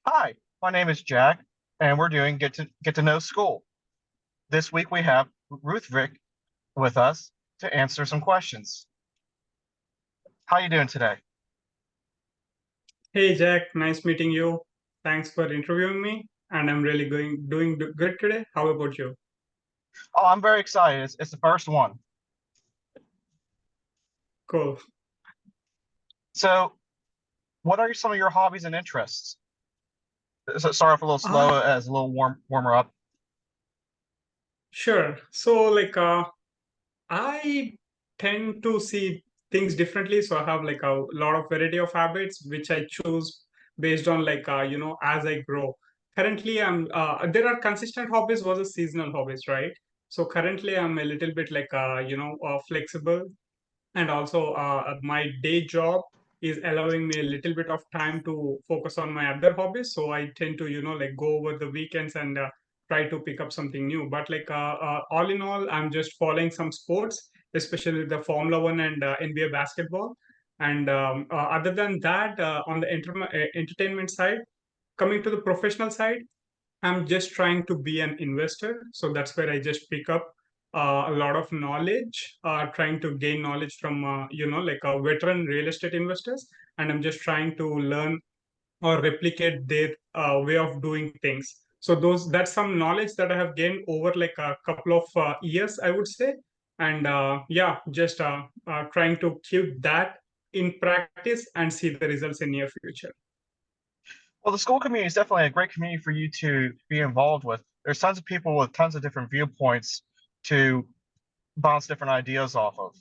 Hi, my name is Jack, and we're doing Get to Know School. This week we have Ruth Vick with us to answer some questions. How you doing today? Hey Jack, nice meeting you. Thanks for interviewing me, and I'm really doing good today. How about you? Oh, I'm very excited. It's the first one. Cool. So, what are some of your hobbies and interests? So, sorry for a little Ah, slow as a little warmer up. sure. I tend to see things differently. So I have like a lot of variety of habits which I choose based on as I grow. Currently, there are consistent hobbies versus seasonal hobbies, right? So currently, I'm a little bit flexible, and also my day job is allowing me a little bit of time to focus on my other hobbies, so I tend to go over the weekends and try to pick up something new. But all in all, I'm just following some sports, especially the Formula 1 and NBA basketball. And other than that, on the entertainment side, coming to the professional side, I'm just trying to be an investor. So that's where I just pick up a lot of knowledge, trying to gain knowledge from, veteran real estate investors. And I'm just trying to learn or replicate their way of doing things. So that's some knowledge that I have gained over like a couple of years, I would say. And yeah, just trying to keep that in practice and see the results in near future. Well, the school community is definitely a great community for you to be involved with. There's tons of people with tons of different viewpoints to bounce different ideas off of.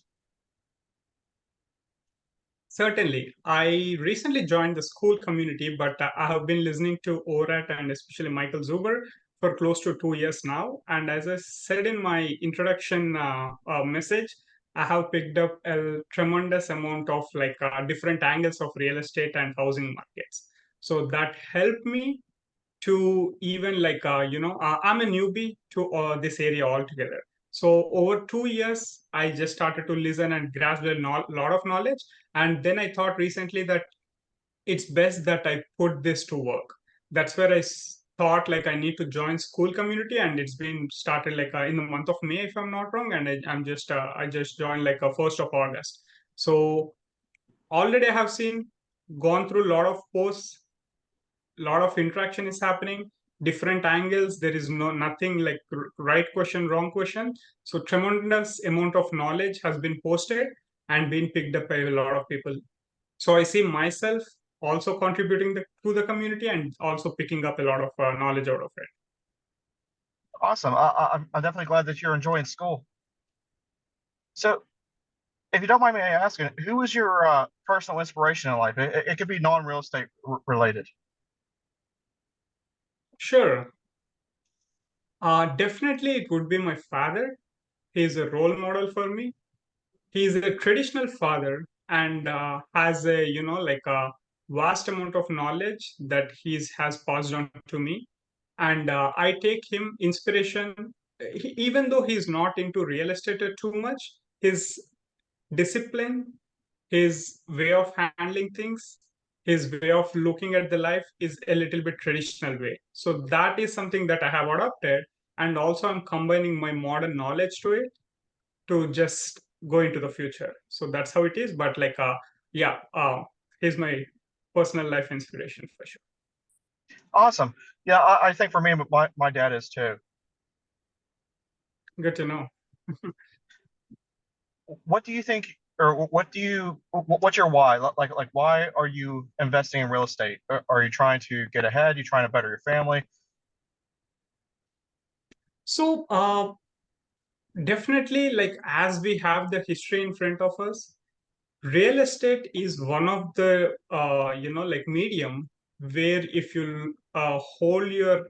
Certainly. I recently joined the school community, but I have been listening to ORAT and especially Michael Zuber for close to 2 years now. And as I said in my introduction message, I have picked up a tremendous amount of different angles of real estate and housing markets. So that helped me to even I'm a newbie to this area altogether. So over 2 years I just started to listen and grasp a lot of knowledge, and then I thought recently that it's best that I put this to work. That's where thought like I need to join school community, and it's been started in the month of May, if I'm not wrong. And I just joined like a 1st of August. So already I have seen, gone through a lot of posts, lot of interaction is happening, different angles. There is nothing like right question, wrong question. So tremendous amount of knowledge has been posted and been picked up by a lot of people. So I see myself also contributing to the community and also picking up a lot of knowledge out of it. Awesome. I'm definitely glad that you're enjoying school. So, if you don't mind me asking, who is your personal inspiration in life? It could be non-real estate related. Sure. Definitely it would be my father. He's a role model for me. He's a traditional father and has a a vast amount of knowledge that he's has passed on to me. And I take him inspiration. Even though he's not into real estate too much, his discipline, his way of handling things, his way of looking at the life is a little bit traditional way. So that is something that I have adopted, and also I'm combining my modern knowledge to it to just go into the future. So that's how it is. But yeah, he's my personal life inspiration for sure. Awesome. Yeah, I think for me, my dad is too. Good to know. What do you think, or what's your why? Like, why are you investing in real estate? Are you trying to get ahead? You trying to better your family? So definitely, like as we have the history in front of us, real estate is one of the medium where if you hold your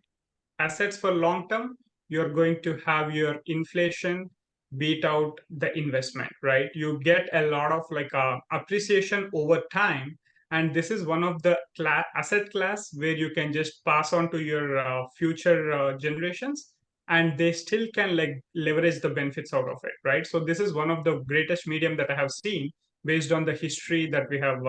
assets for long term, you're going to have your inflation beat out the investment, right? You get a lot of appreciation over time. And this is one of the asset class where you can just pass on to your future generations, and they still can like leverage the benefits out of it, right? So this is one of the greatest medium that I have seen based on the history that we have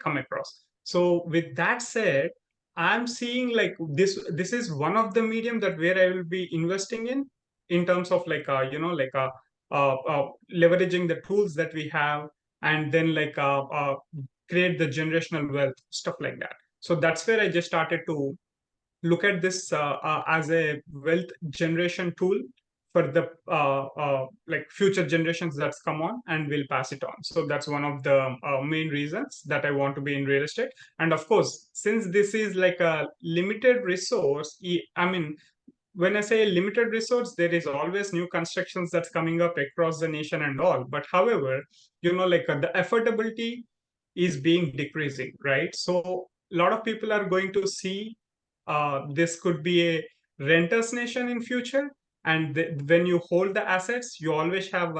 come across. So with that said, I'm seeing like this is one of the medium that where I will be investing in terms of like leveraging the tools that we have, and then like create the generational wealth, stuff like that. So that's where I just started to look at this as a wealth generation tool for the like future generations that's come on, and will pass it on. So that's one of the main reasons that I want to be in real estate. And of course, since this is like a limited resource, I mean, when I say limited resource, there is always new constructions that's coming up across the nation and all. But however, like the affordability is being decreasing, right? So a lot of people are going to see this could be a renters nation in future. And when you hold the assets, you always have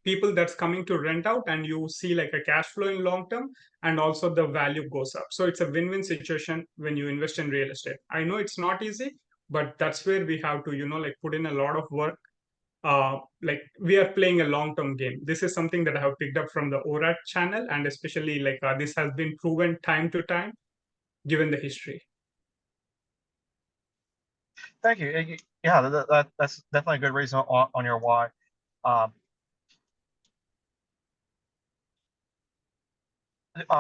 people that's coming to rent out, and you see like a cash flow in long term, and also the value goes up. So it's a win-win situation when you invest in real estate. I know it's not easy, but that's where we have to like put in a lot of work. Like we are playing a long term game. This is something that I have picked up from the ORAT channel, and especially like this has been proven time to time given the history. Thank you. Yeah, that's definitely a good reason on your why. Um,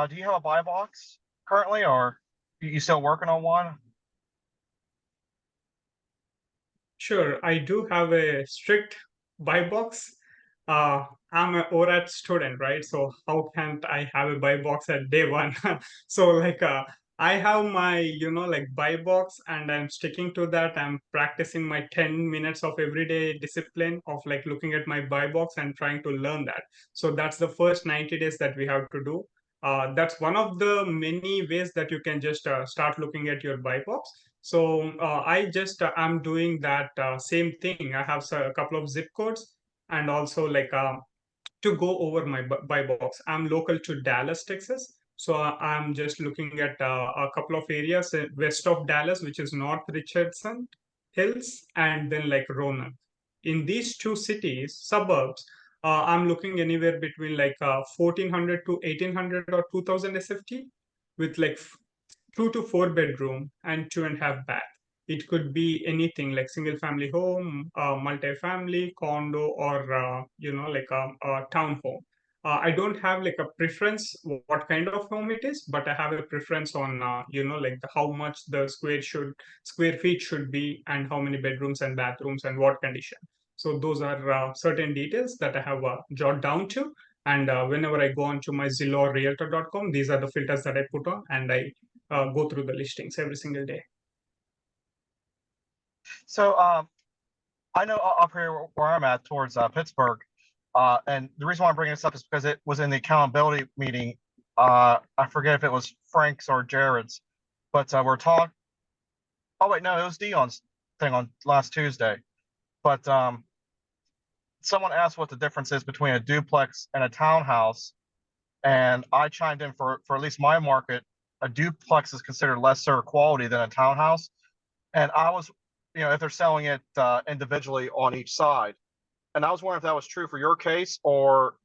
do you have a buy box currently, or you still working on one? Sure, I do have a strict buy box. I'm an ORAT student, right? So how can't I have a buy box at day one? So like I have my, like buy box, and I'm sticking to that. I'm practicing my 10 minutes of everyday discipline of like looking at my buy box and trying to learn that. So that's the first 90 days that we have to do. That's one of the many ways that you can just start looking at your buy box. So I just I'm doing that same thing. I have a couple of zip codes, and also like to go over my buy box. I'm local to Dallas, Texas. So I'm just looking at a couple of areas west of Dallas, which is North Richardson Hills, and then like Roanoke. In these two cities, suburbs, I'm looking anywhere between like 1400 to 1800 or 2000 SFT, with like 2 to 4 bedroom and 2.5 bath. It could be anything like single family home, multi-family, condo, or like a town home. I don't have like a preference what kind of home it is, but I have a preference on like how much the square feet should be, and how many bedrooms and bathrooms and what condition. So those are certain details that I have jotted down to. And whenever I go onto my Zillow or Realtor.com, these are the filters that I put on, and I go through the listings every single day. So I know up here where I'm at towards Pittsburgh, and the reason why I'm bringing this up is because it was in the accountability meeting. I forget if it was Frank's or Jared's, but we're talking. Oh wait, no, it was Dion's thing on last Tuesday. But someone asked what the difference is between a duplex and a townhouse, and I chimed in for at least my market, a duplex is considered lesser quality than a townhouse, and I was, if they're selling it individually on each side, and I was wondering if that was true for your case, or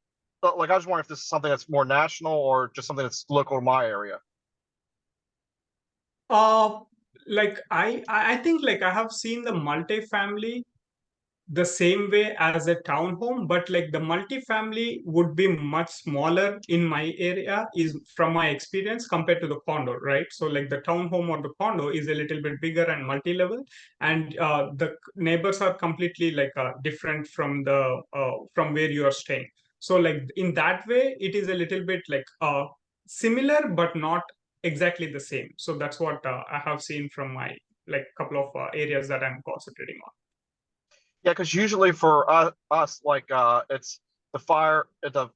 like I was wondering if this is something that's more national or just something that's local to my area. Uh, like I think like I have seen the multifamily the same way as a townhome, but like the multifamily would be much smaller in my area, is from my experience, compared to the condo, right? So like the townhome or the condo is a little bit bigger and multi-level, and the neighbors are completely like different from the from where you are staying. So like in that way, it is a little bit like similar, but not exactly the same. So that's what I have seen from my like couple of areas that I'm concentrating on. Yeah, because usually for us, like it's the fire, the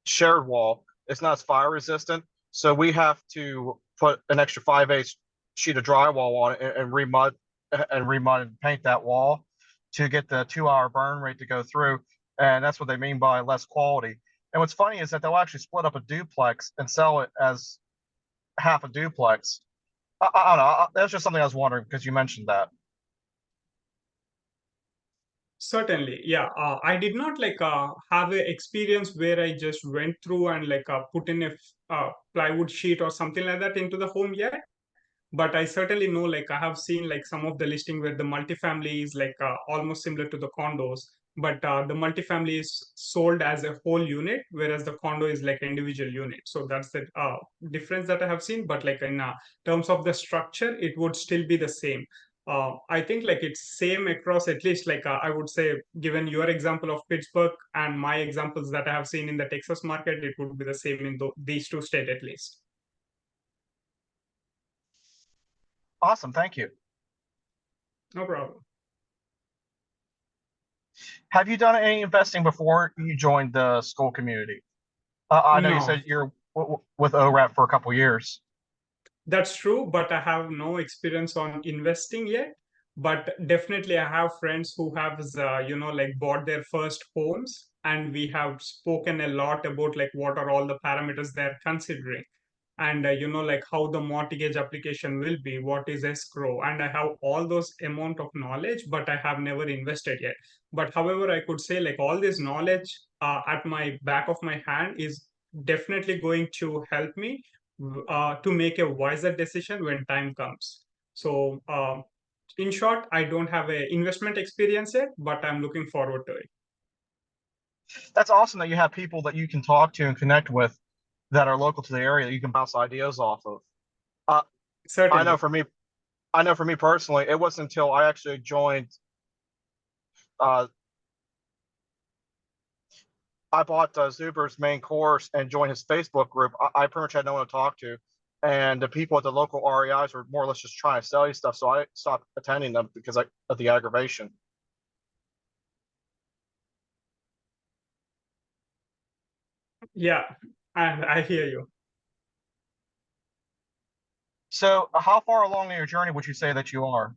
shared wall, it's not as fire resistant, so we have to put an extra 5/8 sheet of drywall on it and remud and paint that wall to get the 2 hour burn rate to go through, and that's what they mean by less quality. And what's funny is that they'll actually split up a duplex and sell it as half a duplex. I don't know. That's just something I was wondering because you mentioned that. Certainly, yeah. I did not like have an experience where I just went through and like put in a plywood sheet or something like that into the home yet. but I certainly know, like I have seen like some of the listing where the multifamily is like almost similar to the condos, but the multifamily is sold as a whole unit, whereas the condo is like an individual unit. So that's the difference that I have seen. But like in terms of the structure, it would still be the same. I think like it's same across, at least like I would say, given your example of Pittsburgh and my examples that I have seen in the Texas market, it would be the same in these two states at least. Awesome, thank you. No problem. Have you done any investing before you joined the school community? I know you No, said you're with ORAP for a couple years. that's true, but I have no experience on investing yet. But definitely, I have friends who have, like bought their first homes, and we have spoken a lot about like what are all the parameters they're considering, and like how the mortgage application will be, what is escrow, and I have all those amount of knowledge, but I have never invested yet. But however, I could say like all this knowledge at my back of my hand is definitely going to help me to make a wiser decision when time comes. So, in short, I don't have a investment experience yet, but I'm looking forward to it. That's awesome that you have people that you can talk to and connect with that are local to the area that you can bounce ideas off of. Uh, I know Certainly. for me, I know for me personally, it wasn't until I actually joined. Uh, I bought Zuber's main course and joined his Facebook group. I pretty much had no one to talk to, and the people at the local REIs were more or less just trying to sell you stuff. So I stopped attending them because of the aggravation. Yeah, and I hear you. So, how far along in your journey would you say that you are?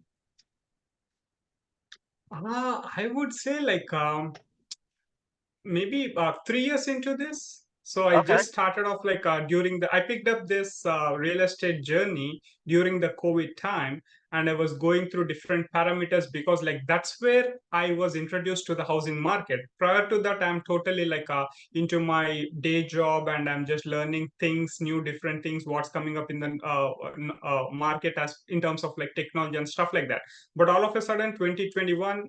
I would say like maybe 3 years into this. So I Okay, just started off like during the I picked up this real estate journey during the COVID time, and I was going through different parameters because like that's where I was introduced to the housing market. Prior to that, I'm totally like into my day job, and I'm just learning things, new different things, what's coming up in the market as in terms of like technology and stuff like that. But all of a sudden, 2021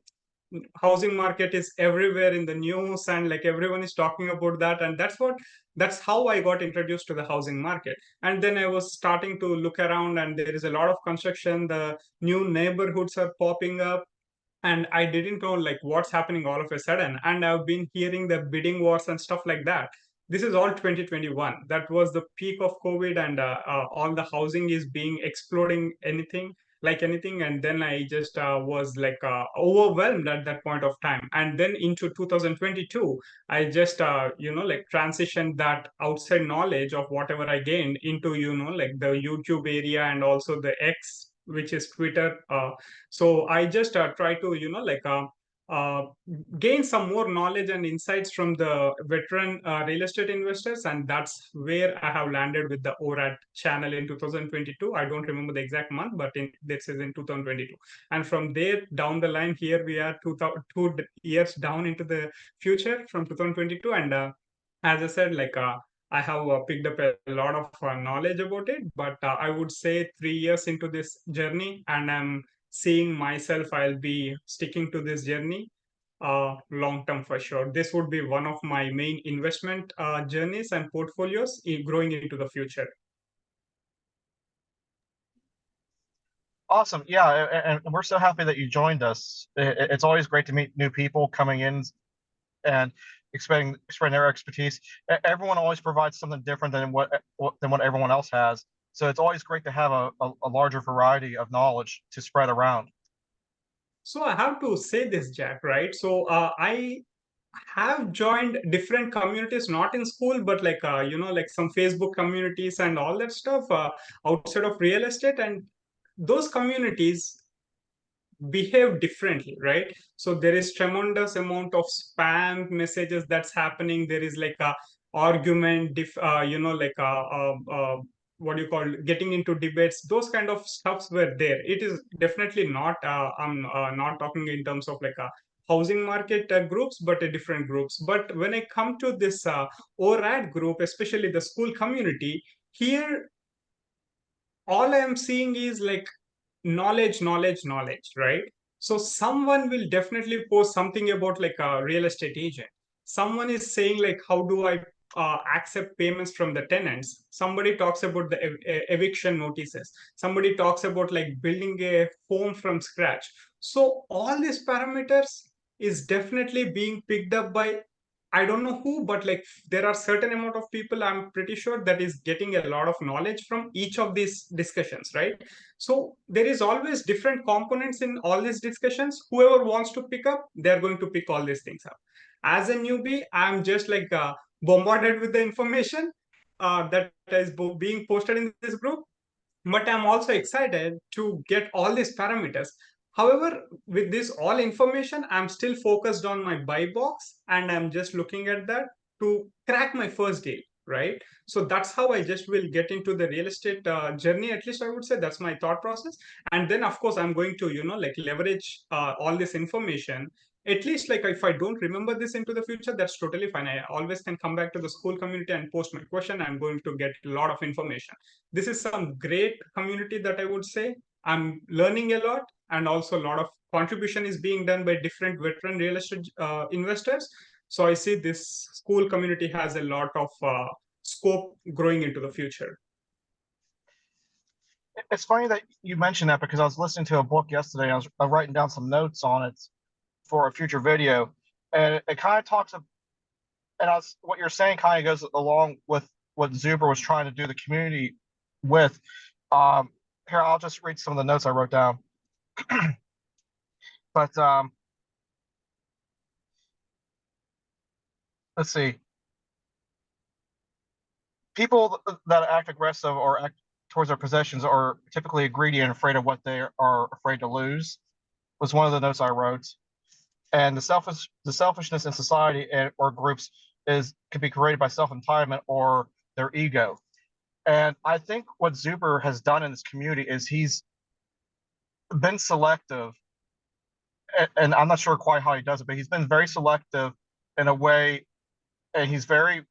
housing market is everywhere in the news, and like everyone is talking about that, and that's how I got introduced to the housing market. And then I was starting to look around, and there is a lot of construction, the new neighborhoods are popping up, and I didn't know like what's happening all of a sudden, and I've been hearing the bidding wars and stuff like that. This is all 2021. That was the peak of COVID, and all the housing is being exploding anything like anything. And then I just was like overwhelmed at that point of time. And then into 2022, I just like transitioned that outside knowledge of whatever I gained into like the YouTube area, and also the X, which is Twitter. So I just try to uh, gain some more knowledge and insights from the veteran real estate investors, and that's where I have landed with the ORAT channel in 2022. I don't remember the exact month, but this is in 2022. And from there down the line, here we are 2 years down into the future from 2022, and as I said, like I have picked up a lot of knowledge about it, but I would say 3 years into this journey, and I'm seeing myself, I'll be sticking to this journey long term for sure. This would be one of my main investment journeys and portfolios growing into the future. awesome. Yeah, and we're so happy that you joined us. It's always great to meet new people coming in and expanding their expertise. Everyone always provides something different than what everyone else has. So it's always great to have a larger variety of knowledge to spread around. So I have to say this, Jack, right? So I have joined different communities, not in school, but like like some Facebook communities and all that stuff outside of real estate, and those communities behave differently, right? So there is tremendous amount of spam messages that's happening. There is like a argument, what do you call, getting into debates. Those kind of stuffs were there. It is definitely not. I'm not talking in terms of like a housing market groups, but different groups. But when I come to this ORAD group, especially the school community, here all I am seeing is like knowledge, knowledge, knowledge, right? So someone will definitely post something about like a real estate agent. Someone is saying like, how do I accept payments from the tenants? Somebody talks about the eviction notices. Somebody talks about like building a home from scratch. So all these parameters is definitely being picked up by, I don't know who, but like there are certain amount of people I'm pretty sure that is getting a lot of knowledge from each of these discussions, right? So there is always different components in all these discussions. Whoever wants to pick up, they're going to pick all these things up. As a newbie, I'm just like bombarded with the information that is being posted in this group, but I'm also excited to get all these parameters. However, with this all information, I'm still focused on my buy box and I'm just looking at that to crack my first deal, right? So that's how I just will get into the real estate journey. At least I would say that's my thought process. And then, of course, I'm going to, like leverage all this information. At least, like if I don't remember this into the future, that's totally fine. I always can come back to the school community and post my question. I'm going to get a lot of information. This is some great community that I would say. I'm learning a lot, and also a lot of contribution is being done by different veteran real estate investors. So I see this school community has a lot of scope growing into the future. It's funny that you mentioned that because I was listening to a book yesterday. I was writing down some notes on it for a future video, and it kind of talks of, and what you're saying kind of goes along with what Zuber was trying to do the community with. Um, Here, I'll just read some of the notes I wrote down. But let's see. People that act aggressive or act towards their possessions are typically greedy and afraid of what they are afraid to lose, was one of the notes I wrote. And the selfishness in society or groups is can be created by self-entitlement or their ego. And I think what Zuber has done in this community is he's been selective, and I'm not sure quite how he does it, but he's been very selective in a way, and he's very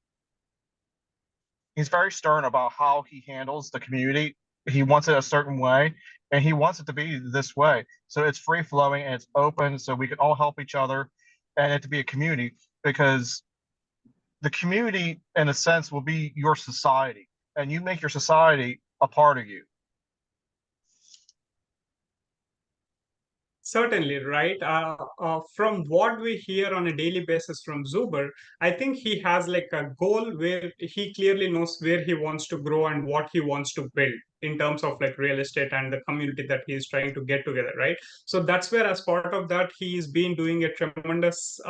stern about how he handles the community. He wants it a certain way, and he wants it to be this way. So it's free flowing and it's open, so we can all help each other, and it to be a community because the community, in a sense, will be your society, and you make your society a part of you. Certainly, right? From what we hear on a daily basis from Zuber, I think he has like a goal where he clearly knows where he wants to grow and what he wants to build in terms of like real estate and the community that he is trying to get together, right? So that's where, as part of that, he's been doing a tremendous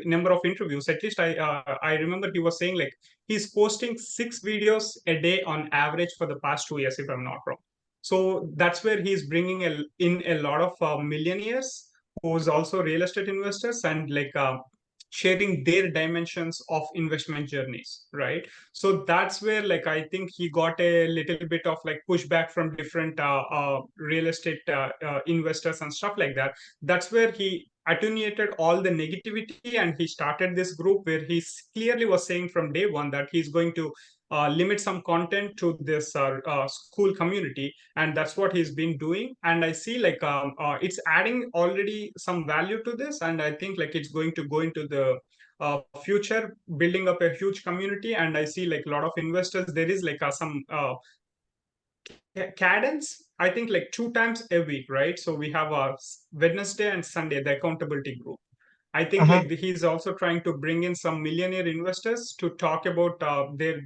number of interviews. At least I remember he was saying like he's posting 6 videos a day on average for the past 2 years, if I'm not wrong. So that's where he's bringing in a lot of millionaires who's also real estate investors and like sharing their dimensions of investment journeys, right? So that's where like I think he got a little bit of like pushback from different real estate investors and stuff like that. That's where he attenuated all the negativity and he started this group where he clearly was saying from day one that he's going to limit some content to this school community, and that's what he's been doing. And I see like it's adding already some value to this, and I think like it's going to go into the future building up a huge community. And I see like a lot of investors, there is like some cadence, I think like 2 times a week, right? So we have a Wednesday and Sunday, the accountability group. I think Mm-hmm. like he's also trying to bring in some millionaire investors to talk about their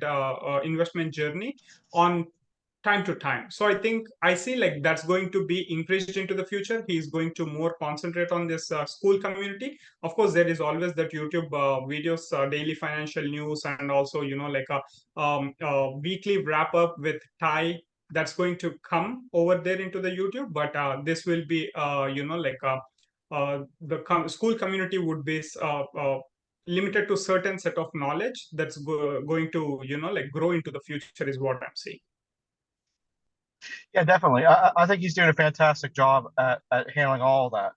investment journey on time to time. So I think I see like that's going to be increased into the future. He's going to more concentrate on this school community. Of course, there is always that YouTube videos, daily financial news, and also like a weekly wrap up with Ty that's going to come over there into the YouTube. But this will be like school community would be limited to certain set of knowledge that's going to like grow into the future is what I'm saying. Yeah, definitely. I think he's doing a fantastic job at handling all of that.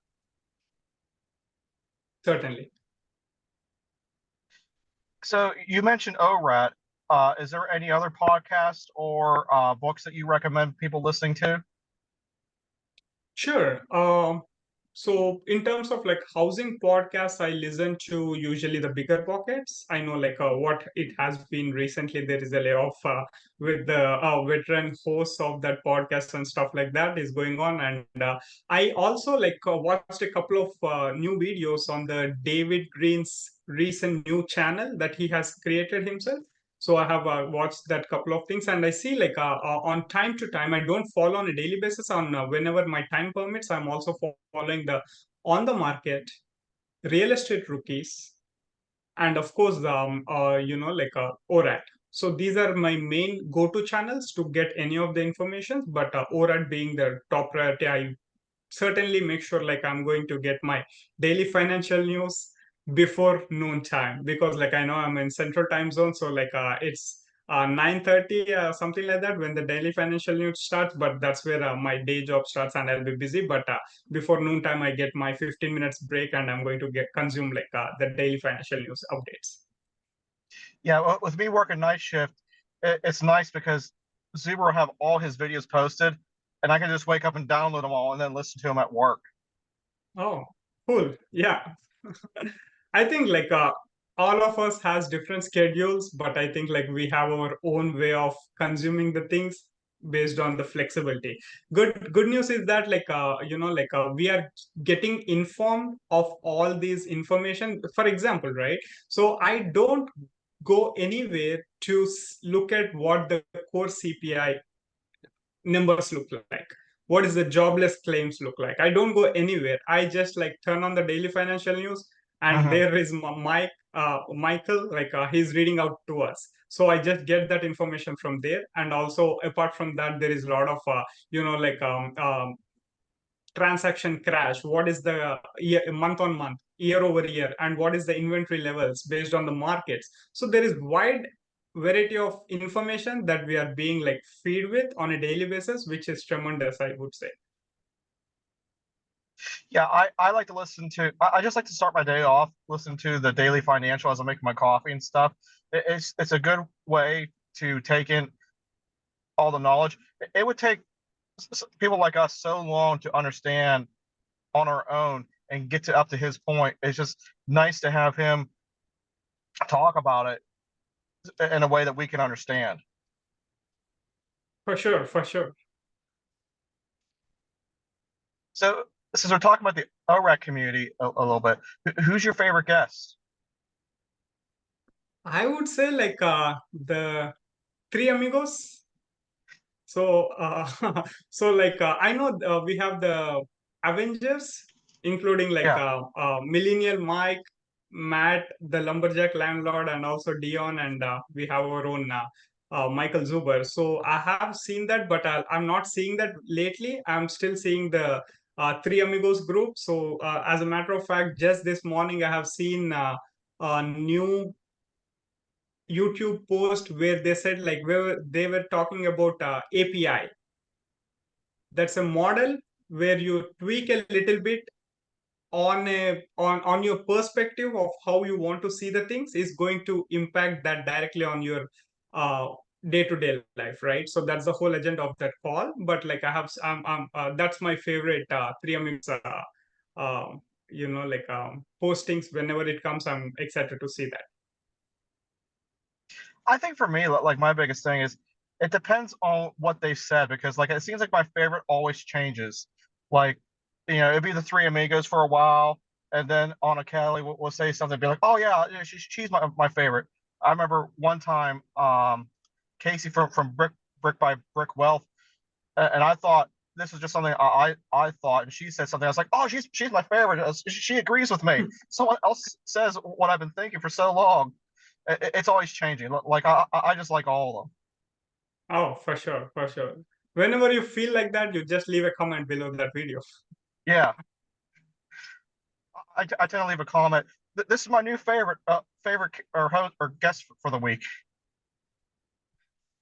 Certainly. So you mentioned ORAT. Is there any other podcast or books that you recommend people listening to? Sure. So in terms of like housing podcasts, I listen to usually the bigger pockets. I know like what it has been recently. There is a layoff with the veteran hosts of that podcast and stuff like that is going on. And I also like watched a couple of new videos on the David Green's recent new channel that he has created himself. So I have watched that couple of things, and I see like on time to time. I don't follow on a daily basis. On whenever my time permits, I'm also following the on the market, real estate rookies, and of course the like ORAT. So these are my main go-to channels to get any of the information. But ORAT being the top priority, I certainly make sure like I'm going to get my daily financial news before noon time, because like I know I'm in central time zone, so like it's 9:30 something like that when the daily financial news starts, but that's where my day job starts and I'll be busy. But before noon time I get my 15 minutes break and I'm going to get consume like the daily financial news updates. Yeah, with me working night shift, it's nice because Zuber will have all his videos posted, and I can just wake up and download them all and then listen to them at work. Oh, cool. Yeah. I think like all of us has different schedules, but I think like we have our own way of consuming the things based on the flexibility. Good news is that like like we are getting informed of all these information. For example, right? So I don't go anywhere to look at what the core CPI numbers look like, what is the jobless claims look like. I don't go anywhere. I just like turn on the daily financial news, and Hmm. there is Michael, like he's reading out to us, so I just get that information from there. And also apart from that, there is a lot of like transaction crash, what is the year, month on month, year over year, and what is the inventory levels based on the markets. So there is wide variety of information that we are being like feed with on a daily basis, which is tremendous, I would say. Yeah, I like to listen to. I just like to start my day off listening to the daily financial as I'm making my coffee and stuff. It's a good way to take in all the knowledge. It would take people like us so long to understand on our own and get to up to his point. It's just nice to have him talk about it in a way that we can understand. For sure, for sure. So, since we're talking about the ORAC community a little bit, who's your favorite guest? I would say like the three amigos. So, so like I know we have the Avengers, including like Yeah, Millennial Mike, Matt, the lumberjack landlord, and also Dion, and we have our own Michael Zuber. So I have seen that, but I'm not seeing that lately. I'm still seeing the Three Amigos group. So as a matter of fact, just this morning I have seen a new YouTube post where they said like where they were talking about API. That's a model where you tweak a little bit on on your perspective of how you want to see the things is going to impact that directly on your uh, day-to-day life, right? So that's the whole agenda of that call. But like I have that's my favorite three amigos um, like postings. Whenever it comes, I'm excited to see that. I think for me, like my biggest thing is it depends on what they said because like it seems like my favorite always changes. Like, it'd be the Three Amigos for a while, and then Anna Kelly will say something, be like, "Oh yeah, she's my favorite." I remember one time, Casey from Brick by Brick Wealth, and I thought this was just something I thought, and she said something. I was like, "Oh, she's my favorite. She agrees with me." Someone else says what I've been thinking for so long. It's always changing. Like I just like all of them. Oh, for sure, for sure. Whenever you feel like that, you just leave a comment below that video. Yeah, I tend to leave a comment. This is my new favorite or host or guest for the week.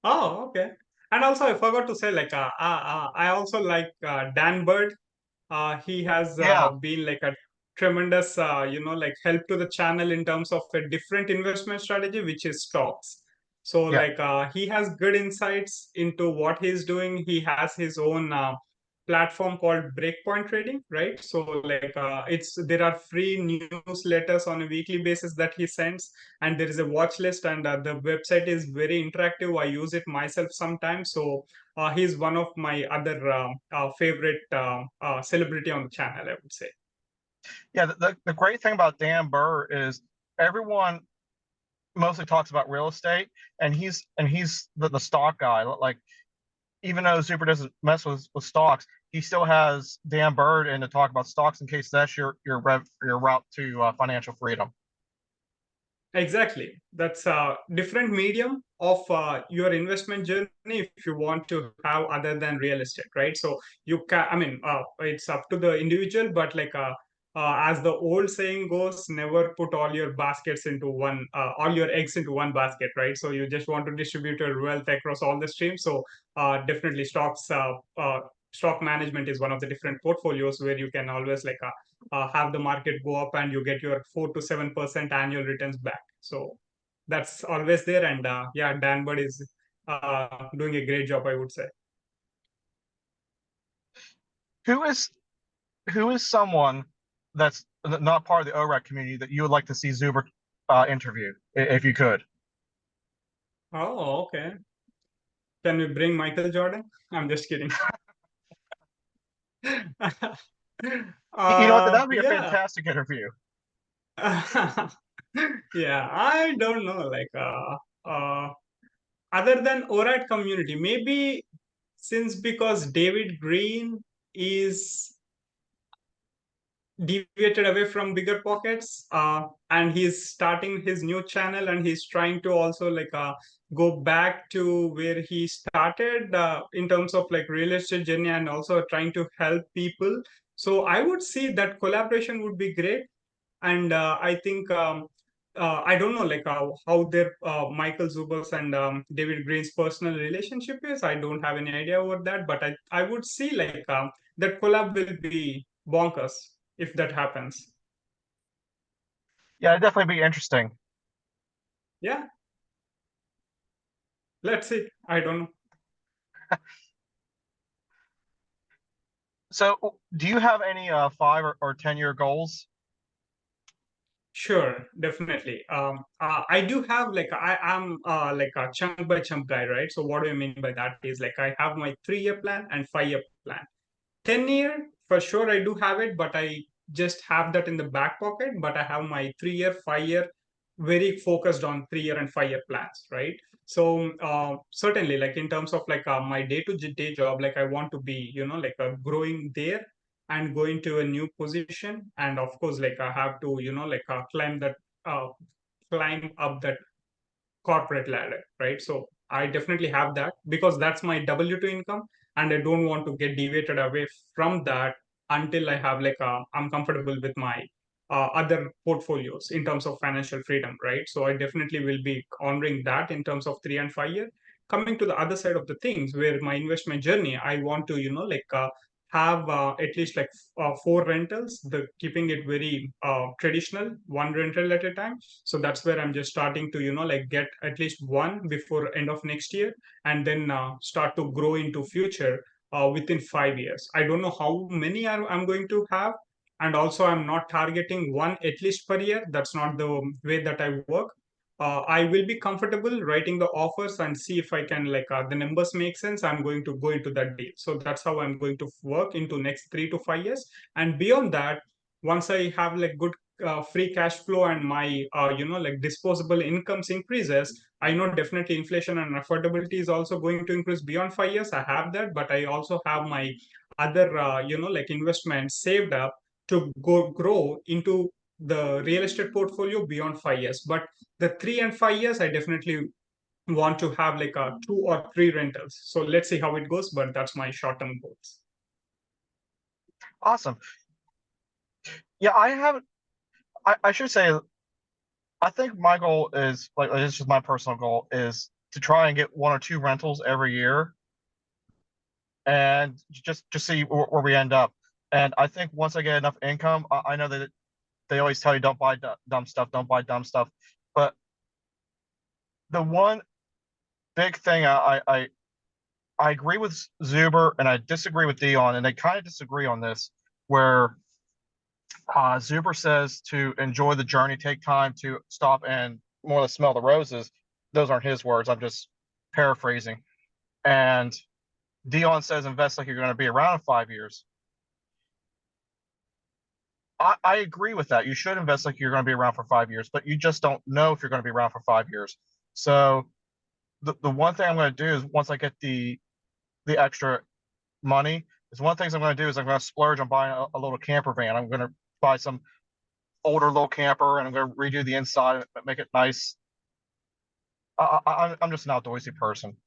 Oh, okay. And also, I forgot to say, like, I also like Dan Bird. He has Yeah, been like a tremendous, like help to the channel in terms of a different investment strategy, which is stocks. So Yeah, like he has good insights into what he's doing. He has his own platform called Breakpoint Trading, right? So like it's there are free newsletters on a weekly basis that he sends, and there is a watch list, and the website is very interactive. I use it myself sometimes. So he's one of my other favorite celebrity on the channel, I would say. yeah. The great thing about Dan Burr is everyone mostly talks about real estate, and he's the stock guy. Like even though Zuber doesn't mess with stocks, he still has Dan Bird in to talk about stocks in case that's your route to financial freedom. Exactly. That's a different medium of your investment journey if you want to have other than real estate, right? So you can, I mean, it's up to the individual, but like as the old saying goes, never put all your baskets into one, all your eggs into one basket, right? So you just want to distribute your wealth across all the streams. So definitely stock management is one of the different portfolios where you can always like have the market go up and you get your 4 to 7% annual returns back. So that's always there. And yeah, Dan Bird is doing a great job, I would say. Who is who is someone that's not part of the ORAC community that you would like to see Zuber interview if you could? Oh, okay. Can we bring Michael Jordan? I'm just kidding. You know what? That would be a Yeah. fantastic interview. Yeah, I don't know. Like, other than ORAT community, maybe since because David Green is deviated away from bigger pockets and he's starting his new channel and he's trying to also like go back to where he started in terms of like real estate journey and also trying to help people. So I would see that collaboration would be great. And I think I don't know like how their Michael Zuber's and David Green's personal relationship is. I don't have any idea about that, but I would see like that collab will be bonkers if that happens. Yeah, it'd definitely be interesting. Yeah, let's see. I don't know. So, do you have any 5 or 10 year goals? Sure, definitely. I do have like I am like a chunk by chunk guy, right? So what do I mean by that is like I have my 3 year plan and 5 year plan. 10 year, for sure, I do have it, but I just have that in the back pocket. But I have my 3 year, 5 year, very focused on 3 year and 5 year plans, right? So certainly, like in terms of like my day to day job, like I want to be, like growing there and going to a new position. And of course, like I have to, like uh, climb up that corporate ladder, right? So I definitely have that because that's my W2 income, and I don't want to get deviated away from that until I have like I'm comfortable with my other portfolios in terms of financial freedom, right? So I definitely will be honoring that in terms of 3 and 5 year. Coming to the other side of the things, where my investment journey, I want to like have at least like 4 rentals, the keeping it very traditional, one rental at a time. So that's where I'm just starting to like get at least one before end of next year, and then start to grow into future within 5 years. I don't know how many I'm going to have, and also I'm not targeting one at least per year. That's not the way that I work. I will be comfortable writing the offers and see if I can like the numbers make sense. I'm going to go into that deal. So that's how I'm going to work into next 3 to 5 years. And beyond that, once I have like good free cash flow and my like disposable incomes increases, I know definitely inflation and affordability is also going to increase beyond 5 years. I have that, but I also have my other like investments saved up to go grow into the real estate portfolio beyond 5 years. But the 3 and 5 years, I definitely want to have like a 2 or 3 rentals. So let's see how it goes, but that's my short-term goals. Awesome. Yeah, I haven't. I should say, I think my goal is like it's just my personal goal is to try and get 1 or 2 rentals every year, and just see where we end up. And I think once I get enough income, I know that they always tell you don't buy dumb stuff, don't buy dumb stuff. But the one big thing. I agree with Zuber and I disagree with Dion, and they kind of disagree on this, where Zuber says to enjoy the journey, take time to stop and more or less smell the roses. Those aren't his words. I'm just paraphrasing. And Dion says invest like you're going to be around in 5 years. I agree with that. You should invest like you're going to be around for 5 years, but you just don't know if you're going to be around for 5 years. So the one thing I'm going to do is once I get the extra money, is one of the things I'm going to do is I'm going to splurge on buying a little camper van. I'm going to buy some older little camper and I'm going to redo the inside, make it nice. I'm just an outdoorsy person.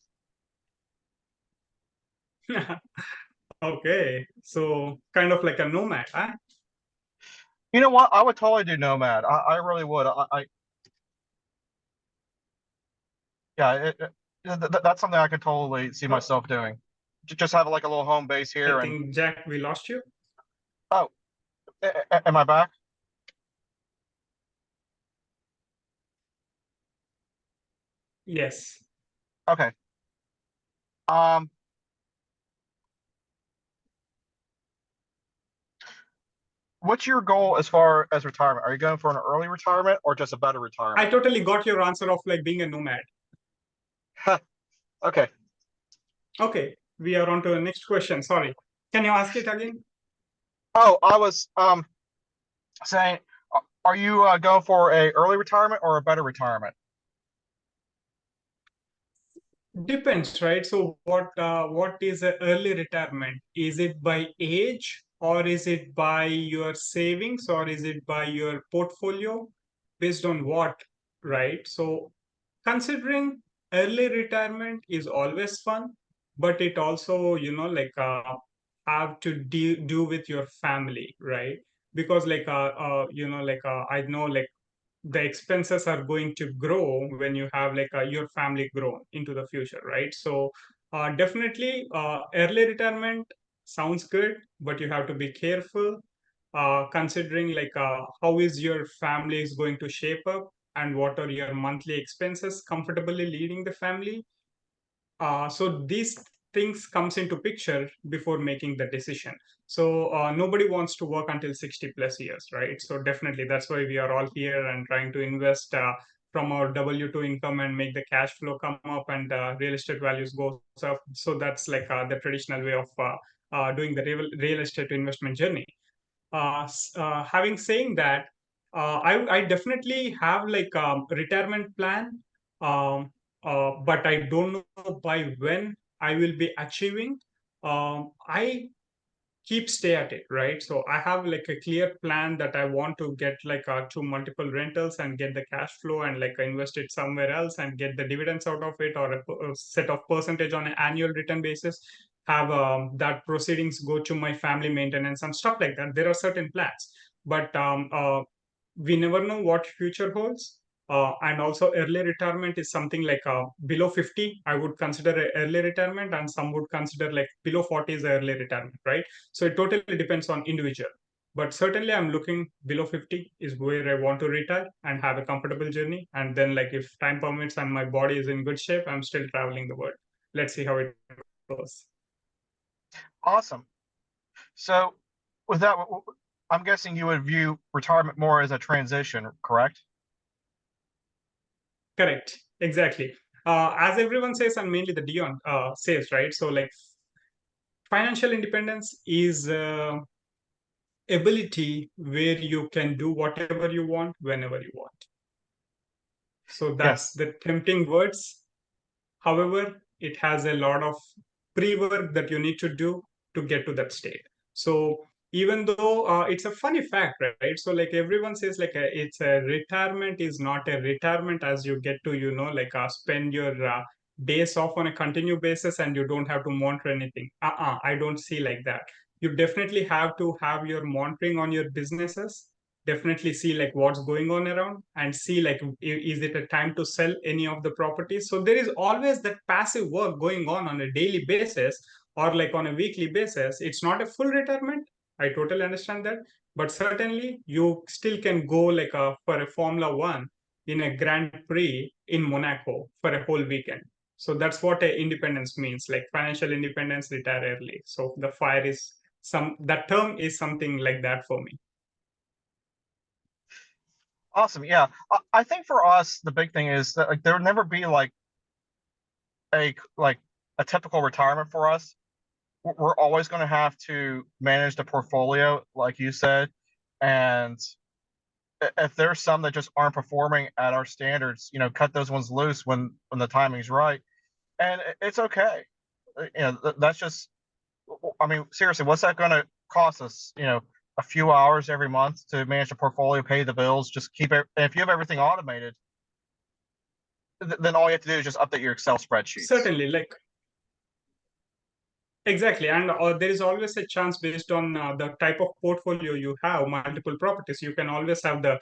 Okay, so kind of like a nomad, huh? You know what? I would totally do Nomad. I really would. Yeah, that's something I could totally see Oh, myself doing. Just have like a little home base I here. And think Jack, we lost you. oh, am I back? Yes. Okay. Um, what's your goal as far as retirement? Are you going for an early retirement or just a better I retirement? totally got your answer of like being a nomad. Okay. Okay, we are on to the next question. Sorry. Can you ask it again? Oh, I was saying, are you going for a early retirement or a better retirement? Depends, right? So what is a early retirement? Is it by age or is it by your savings or is it by your portfolio? Based on what, right? So considering early retirement is always fun, but it also, have to do with your family, right? Because I know like the expenses are going to grow when you have like your family grow into the future, right? So definitely early retirement sounds good, but you have to be careful considering like how is your family is going to shape up and what are your monthly expenses comfortably leading the family. So these things comes into picture before making the decision. So nobody wants to work until 60 plus years, right? So definitely that's why we are all here and trying to invest from our W2 income and make the cash flow come up and real estate values goes up. So that's like the traditional way of doing the real estate investment journey. Having saying that, I definitely have like a retirement plan, but I don't know by when I will be achieving. I keep stay at it, right? So I have like a clear plan that I want to get like two multiple rentals and get the cash flow and like invest it somewhere else and get the dividends out of it or a set of percentage on an annual return basis. Have that proceedings go to my family maintenance and stuff like that. There are certain plans, but we never know what future holds. And also early retirement is something like below 50 I would consider a early retirement, and some would consider like below 40 is a early retirement, right? So it totally depends on individual. But certainly I'm looking below 50 is where I want to retire and have a comfortable journey. And then like if time permits and my body is in good shape, I'm still traveling the world. Let's see how it goes. Awesome. So with that, I'm guessing you would view retirement more as a transition, correct? Correct. Exactly. As everyone says, and mainly the Dion says, right? So like financial independence is ability where you can do whatever you want whenever you want. So that's Yes. the tempting words. However, it has a lot of pre-work that you need to do to get to that state. So even though it's a funny fact, right? So like everyone says, like it's a retirement is not a retirement as you get to, like spend your days off on a continuous basis and you don't have to monitor anything. I don't see like that. You definitely have to have your monitoring on your businesses, definitely see like what's going on around and see like is it a time to sell any of the properties. So there is always that passive work going on a daily basis or like on a weekly basis. It's not a full retirement, I totally understand that, but certainly you still can go like for a Formula 1 in a Grand Prix in Monaco for a whole weekend. So that's what independence means, like financial independence, retire early. So the fire is that term is something like that for me. Awesome. Yeah. I think for us, the big thing is that like there would never be like a typical retirement for us. We're always going to have to manage the portfolio, like you said, and if there's some that just aren't performing at our standards, cut those ones loose when the timing's right, and it's okay. That's just. I mean, seriously, what's that going to cost us? A few hours every month to manage the portfolio, pay the bills, just keep it. And if you have everything automated, then all you have to do is just update your Excel spreadsheets. Certainly, like exactly, and there is always a chance based on the type of portfolio you have, multiple properties. You can always have the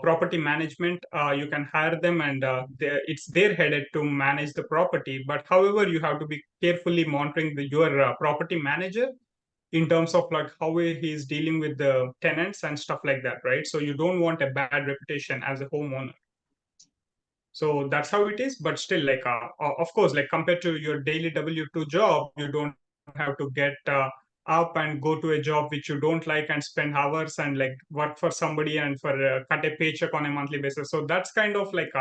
property management. You can hire them, and it's their headed to manage the property. But however, you have to be carefully monitoring your property manager in terms of like how he is dealing with the tenants and stuff like that, right? So you don't want a bad reputation as a homeowner. So that's how it is. But still, like of course, like compared to your daily W-2 job, you don't have to get up and go to a job which you don't like and spend hours and like work for somebody and for cut a paycheck on a monthly basis. So that's kind of like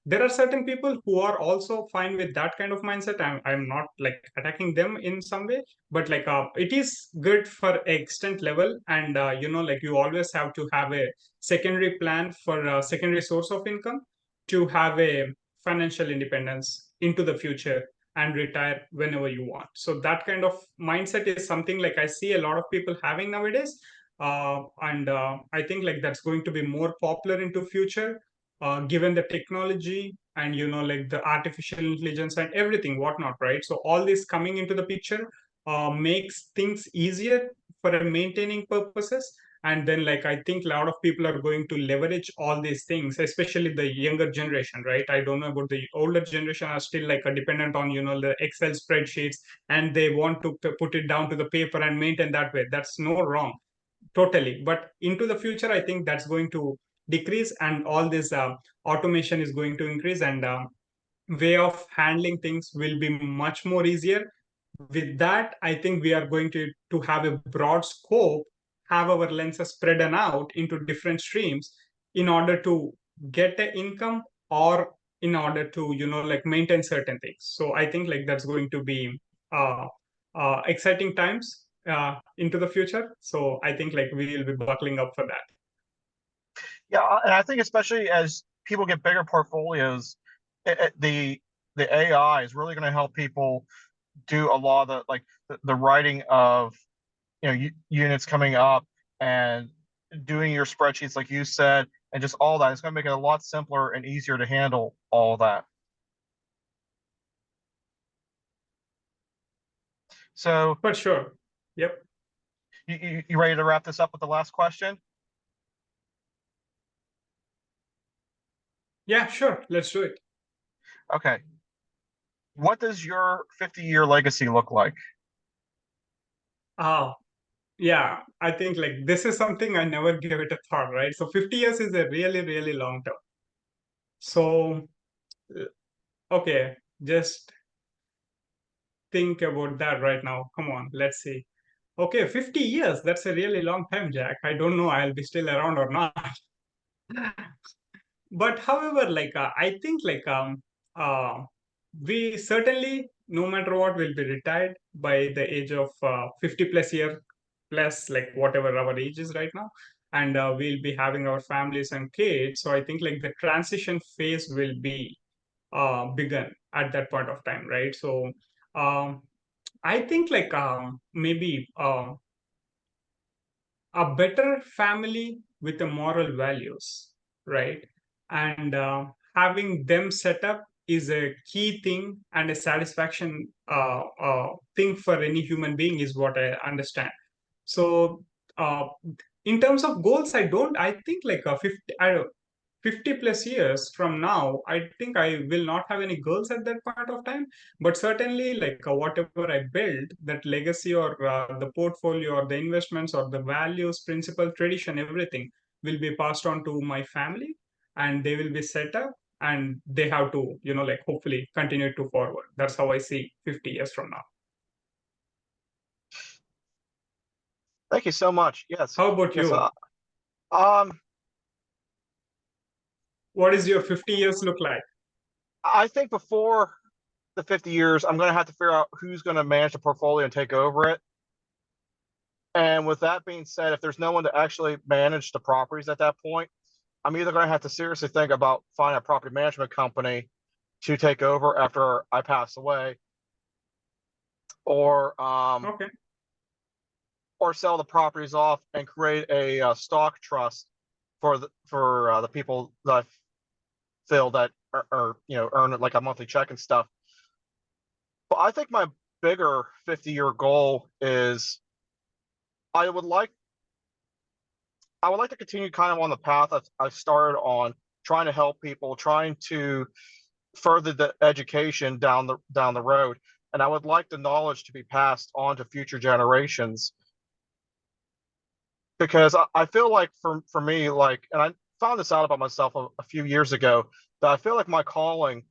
there are certain people who are also fine with that kind of mindset. I'm not like attacking them in some way, but like it is good for extent level. And like you always have to have a secondary plan for a secondary source of income to have a financial independence into the future and retire whenever you want. So that kind of mindset is something like I see a lot of people having nowadays, and I think like that's going to be more popular into future, given the technology and like the artificial intelligence and everything whatnot, right? So all this coming into the picture makes things easier for maintaining purposes. And then like I think a lot of people are going to leverage all these things, especially the younger generation, right? I don't know about the older generation are still like a dependent on the Excel spreadsheets, and they want to put it down to the paper and maintain that way. That's no wrong, totally. But into the future, I think that's going to decrease, and all this automation is going to increase, and way of handling things will be much more easier. With that, I think we are going to have a broad scope, have our lenses spread out into different streams in order to get the income, or in order to like maintain certain things. So I think like that's going to be uh, exciting times into the future. So I think like we will be buckling up for that. Yeah, and I think especially as people get bigger portfolios, the AI is really going to help people do a lot of the writing of units coming up and doing your spreadsheets like you said, and just all that. It's going to make it a lot simpler and easier to handle all that. So For sure. Yep. you ready to wrap this up with the last question? Yeah, sure. Let's do it. Okay. What does your 50-year legacy look like? Ah, yeah, I think like this is something I never gave it a thought, right? So 50 years is a really, really long term. So, okay, just think about that right now. Come on, let's see. Okay, 50 years, that's a really long time, Jack. I don't know I'll be still around or not. But however, like I think like uh we certainly, no matter what, will be retired by the age of 50 plus year plus, like whatever our age is right now. And we'll be having our families and kids. So I think like the transition phase will be begun at that point of time, right? So um I think like maybe a better family with the moral values, right? And having them set up is a key thing and a satisfaction thing for any human being, is what I understand. So uh, in terms of goals, I think like a 50 I don't 50 plus years from now, I think I will not have any goals at that point of time. But certainly like whatever I build, that legacy or the portfolio or the investments or the values, principle, tradition, everything will be passed on to my family, and they will be set up and they have to, like hopefully continue to forward. That's how I see 50 years from now. Thank you so much. Yes. How about Yes. you? Um, What does your 50 years look like? I think before the 50 years, I'm going to have to figure out who's going to manage the portfolio and take over it. And with that being said, if there's no one to actually manage the properties at that point, I'm either going to have to seriously think about finding a property management company to take over after I pass away, or Okay. or sell the properties off and create a stock trust for the people that I feel that are earn like a monthly check and stuff. But I think my bigger 50-year goal is I would like I would like to continue kind of on the path I started on, trying to help people, trying to further the education down the road, and I would like the knowledge to be passed on to future generations, because I feel like for me, like, and I found this out about myself a few years ago, that I feel like my calling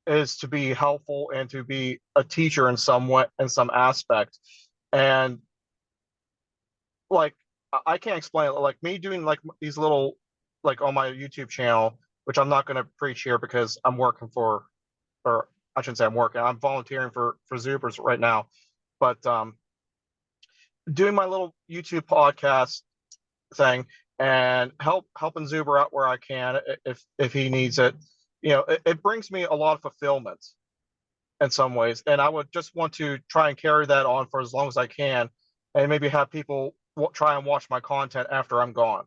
is to be helpful and to be a teacher in some way, in some aspect. And like, I can't explain it. Like me doing like these little, like on my YouTube channel, which I'm not going to preach here because I'm working for, or I shouldn't say I'm working, I'm volunteering for Zubers right now. But doing my little YouTube podcast thing and helping Zuber out where I can if he needs it, it brings me a lot of fulfillment in some ways, and I would just want to try and carry that on for as long as I can, and maybe have people try and watch my content after I'm gone.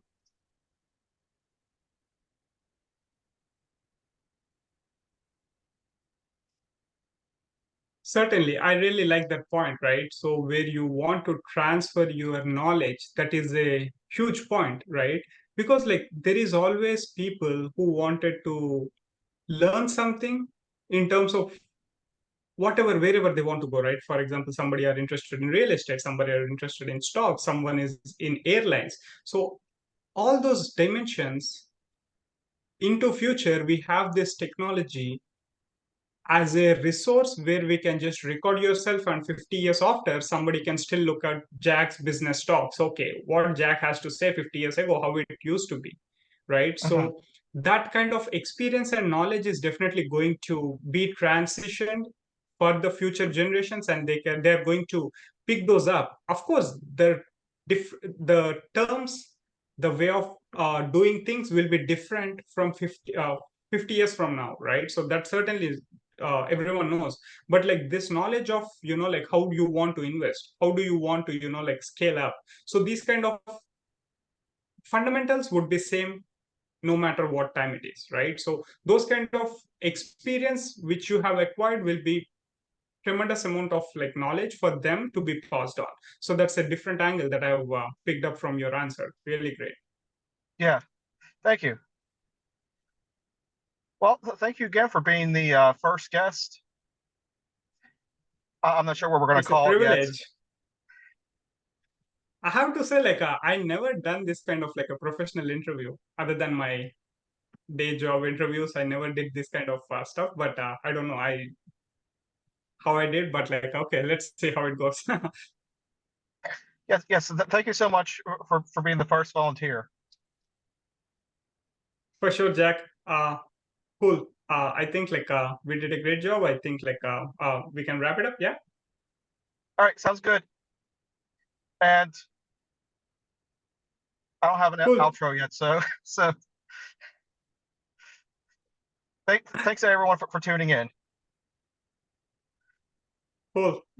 Certainly, I really like that point, right? So, where you want to transfer your knowledge, that is a huge point, right? Because, like, there is always people who wanted to learn something in terms of whatever, wherever they want to go, right? For example, somebody are interested in real estate, somebody are interested in stocks, someone is in airlines. So, all those dimensions into future, we have this technology as a resource where we can just record yourself, and 50 years after somebody can still look at Jack's business talks. Okay, what Jack has to say 50 years ago, how it used to be, right? Hmm. So that kind of experience and knowledge is definitely going to be transitioned for the future generations, and they're going to pick those up. Of course, the terms, the way of doing things will be different from 50 years from now, right? So that certainly everyone knows. But like this knowledge of, like how you want to invest, how do you want to, like scale up, so these kind of fundamentals would be same no matter what time it is, right? So those kind of experience which you have acquired will be tremendous amount of like knowledge for them to be passed on. So that's a different angle that I've picked up from your answer. Really great. Yeah, thank you. Well, thank you again for being the first guest. I'm not sure what we're going to It's a call it yet. privilege. I have to say, like, I never done this kind of like a professional interview other than my day job interviews. I never did this kind of stuff, but I don't know how I did, but like, okay, let's see how it goes. Yes, yes. Thank you so much for being the first volunteer. For sure, Jack. Cool. I think like we did a great job. I think like we can wrap it up. Yeah. All right, sounds good. And I don't have an Cool. outro yet, so thanks everyone for tuning in. Cool.